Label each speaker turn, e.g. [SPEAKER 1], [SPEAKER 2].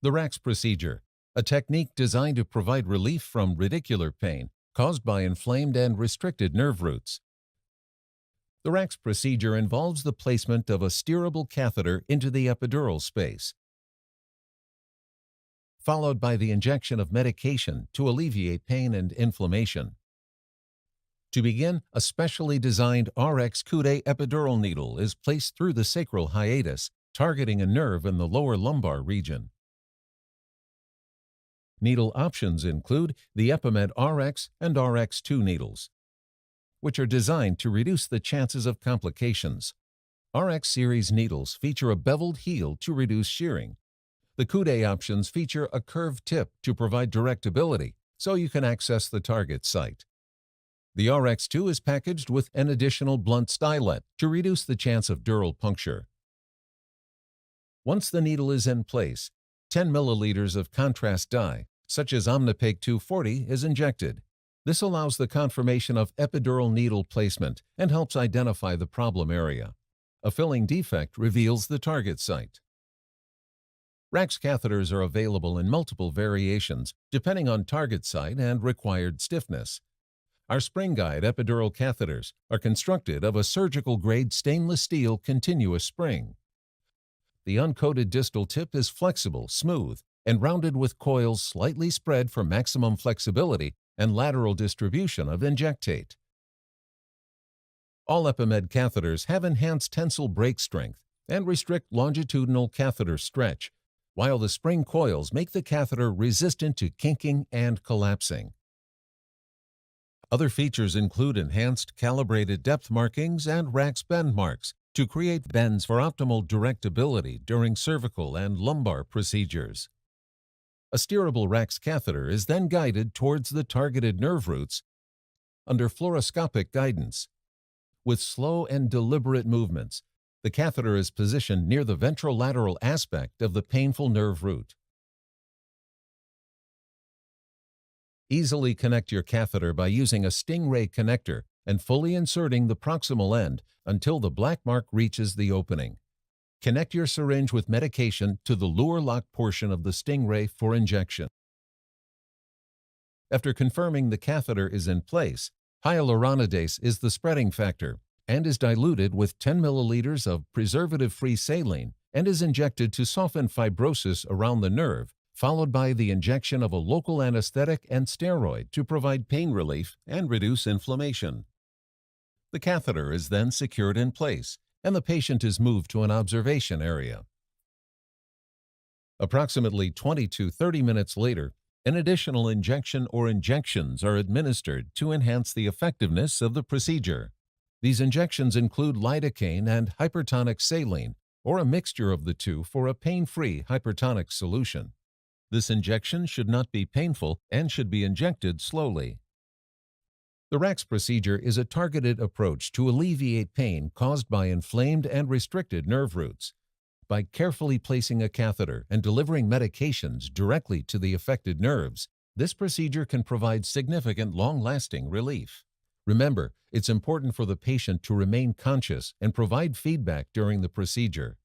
[SPEAKER 1] The Racz procedure, a technique designed to provide relief from radicular pain caused by inflamed and restricted nerve roots. The Racz procedure involves the placement of a steerable catheter into the epidural space, followed by the injection of medication to alleviate pain and inflammation. To begin, a specially designed Rx Coude epidural needle is placed through the sacral hiatus, targeting a nerve in the lower lumbar region. Needle options include the Epimed Rx and Rx2 needles, which are designed to reduce the chances of complications. Rx series needles feature a beveled heel to reduce shearing. The Coude options feature a curved tip to provide directability, so you can access the target site. The Rx2 is packaged with an additional blunt stylet to reduce the chance of dural puncture. Once the needle is in place, 10 milliliters of contrast dye, such as Omnipaque 240, is injected. This allows the confirmation of epidural needle placement and helps identify the problem area. A filling defect reveals the target site. Racz catheters are available in multiple variations depending on target site and required stiffness. Our spring guide epidural catheters are constructed of a surgical-grade stainless steel continuous spring. The uncoated distal tip is flexible, smooth, and rounded with coils slightly spread for maximum flexibility and lateral distribution of injectate. All Epimed catheters have enhanced tensile break strength and restrict longitudinal catheter stretch, while the spring coils make the catheter resistant to kinking and collapsing. Other features include enhanced calibrated depth markings and Racz bend marks to create bends for optimal directability during cervical and lumbar procedures. A steerable Racz catheter is then guided towards the targeted nerve roots under fluoroscopic guidance. With slow and deliberate movements, the catheter is positioned near the ventrolateral aspect of the painful nerve root. Easily connect your catheter by using a Stingray connector and fully inserting the proximal end until the black mark reaches the opening. Connect your syringe with medication to the luer lock portion of the Stingray for injection. After confirming the catheter is in place, hyaluronidase is the spreading factor and is diluted with 10 milliliters of preservative-free saline and is injected to soften fibrosis around the nerve, followed by the injection of a local anesthetic and steroid to provide pain relief and reduce inflammation. The catheter is then secured in place, and the patient is moved to an observation area. Approximately 20 to 30 minutes later, an additional injection or injections are administered to enhance the effectiveness of the procedure. These injections include lidocaine and hypertonic saline, or a mixture of the two for a pain-free hypertonic solution. This injection should not be painful and should be injected slowly. The Racz procedure is a targeted approach to alleviate pain caused by inflamed and restricted nerve roots. By carefully placing a catheter and delivering medications directly to the affected nerves, this procedure can provide significant long-lasting relief. Remember, it's important for the patient to remain conscious and provide feedback during the procedure.